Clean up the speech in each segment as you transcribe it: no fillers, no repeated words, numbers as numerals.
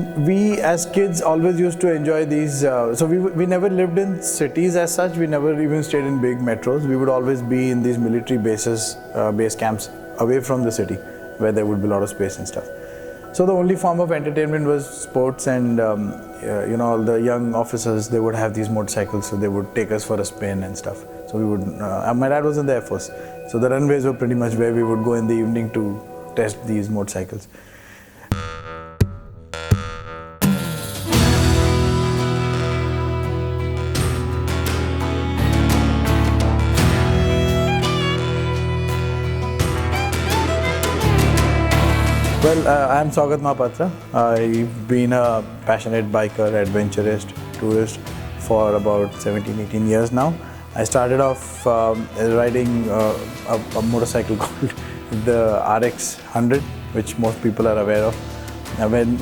We as kids always used to enjoy these, so we never lived in cities as such, we never even stayed in big metros. We would always be in these military bases, base camps away from the city where there would be a lot of space and stuff. So the only form of entertainment was sports, and all the young officers, they would have these motorcycles, so they would take us for a spin and stuff. So we would, my dad was in the Air Force, so the runways were pretty much where we would go in the evening to test these motorcycles. Well, I'm Swagat Mahapatra. I've been a passionate biker, adventurist, tourist for about 17-18 years now. I started off riding a motorcycle called the RX 100, which most people are aware of.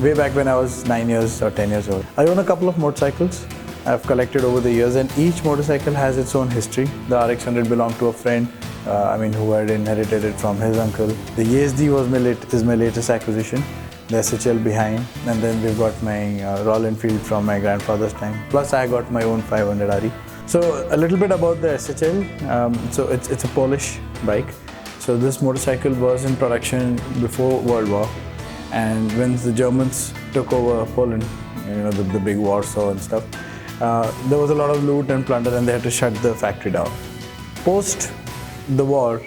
Way back when I was 9 years or 10 years old. I own a couple of motorcycles I've collected over the years, and each motorcycle has its own history. The RX 100 belonged to a friend, who had inherited it from his uncle. The ESD is my latest acquisition, the SHL behind, and then we've got my Royal Enfield from my grandfather's time. Plus I got my own 500 RE. So a little bit about the SHL. So it's a Polish bike. So this motorcycle was in production before World War, and when the Germans took over Poland, the big Warsaw and stuff, there was a lot of loot and plunder, and they had to shut the factory down. Post the war,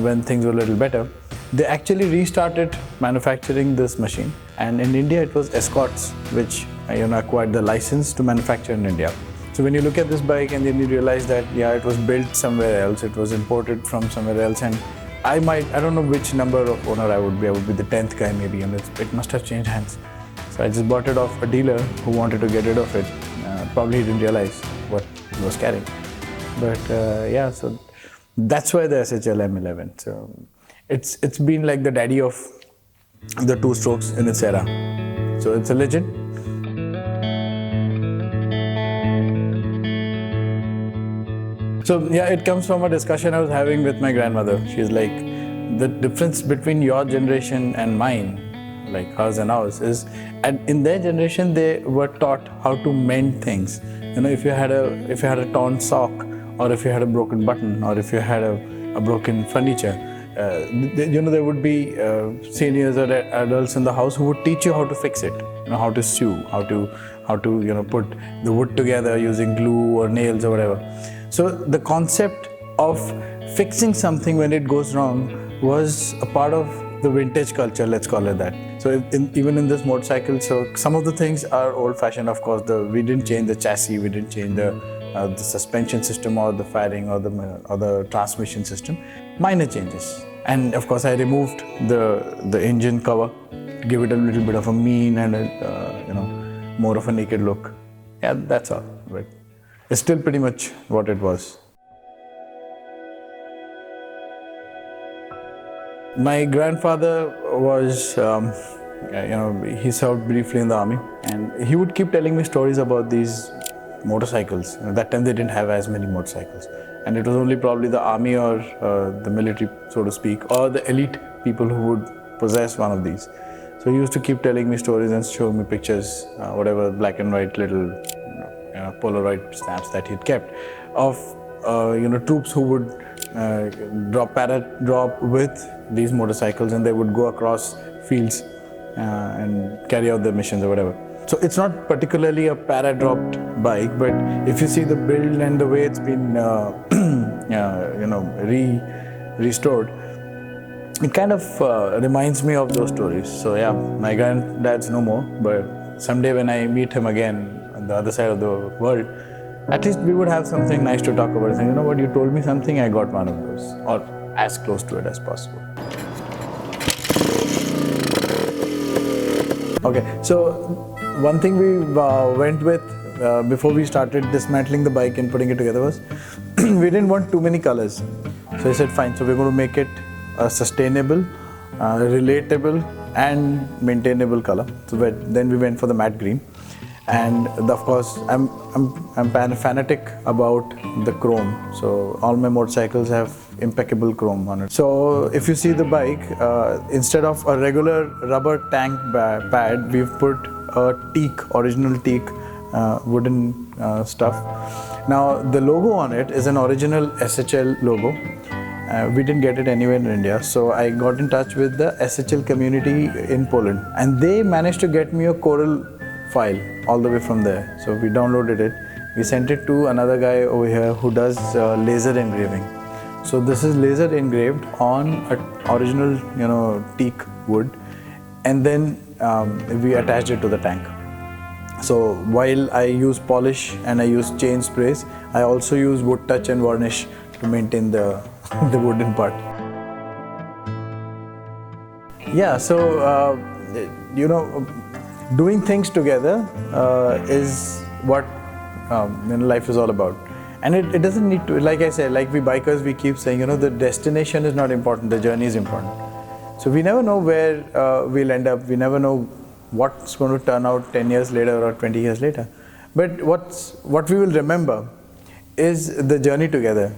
when things were a little better, they actually restarted manufacturing this machine, and in India it was Escorts which acquired the license to manufacture in India. So when you look at this bike and then you realize that it was built somewhere else, it was imported from somewhere else, and I don't know which number of owner I would be the 10th guy maybe, and it must have changed hands. So I just bought it off a dealer who wanted to get rid of it. Probably he didn't realize what he was carrying. But so that's why the SHL M11. So it's been like the daddy of the two strokes in its era. So it's a legend. So it comes from a discussion I was having with my grandmother. She's like, the difference between your generation and mine, like hers and ours, is in their generation they were taught how to mend things. If you had a torn sock, or if you had a broken button, or if you had a broken furniture, there would be seniors or adults in the house who would teach you how to fix it, how to sew, how to put the wood together using glue or nails or whatever. So the concept of fixing something when it goes wrong was a part of the vintage culture, let's call it that. So even in this motorcycle, so some of the things are old-fashioned. Of course, we didn't change the chassis, we didn't change the suspension system or the fairing or the transmission system. Minor changes. And of course, I removed the engine cover to give it a little bit of a mean and more of a naked look. Yeah, that's all. But it's still pretty much what it was. My grandfather was, he served briefly in the army, and he would keep telling me stories about these motorcycles. That time they didn't have as many motorcycles, and it was only probably the army or the military, so to speak, or the elite people who would possess one of these. So he used to keep telling me stories and show me pictures, whatever black and white little Polaroid snaps that he'd kept of troops who would drop with these motorcycles, and they would go across fields and carry out their missions or whatever. So it's not particularly a para-dropped bike, but if you see the build and the way it's been restored, it kind of reminds me of those stories. So yeah, my granddad's no more, but someday when I meet him again on the other side of the world, at least we would have something nice to talk about. Saying, what, you told me something, I got one of those, or as close to it as possible. Okay, so one thing we went with before we started dismantling the bike and putting it together was we didn't want too many colors. So I said, fine, so we're going to make it a sustainable, relatable and maintainable color. So then we went for the matte green. And of course, I'm fanatic about the chrome. So all my motorcycles have impeccable chrome on it. So if you see the bike, instead of a regular rubber tank pad, we've put a teak, original teak wooden stuff. Now the logo on it is an original SHL logo. We didn't get it anywhere in India, so I got in touch with the SHL community in Poland, and they managed to get me a Corel file all the way from there. So we downloaded it, we sent it to another guy over here who does laser engraving. So this is laser engraved on an original, teak wood, and then we attached it to the tank. So while I use polish and I use chain sprays, I also use wood touch and varnish to maintain the wooden part. Yeah, so doing things together is what life is all about. And it doesn't need to, like I said, like we bikers, we keep saying, the destination is not important, the journey is important. So we never know where we'll end up, we never know what's going to turn out 10 years later or 20 years later. But what we will remember is the journey together.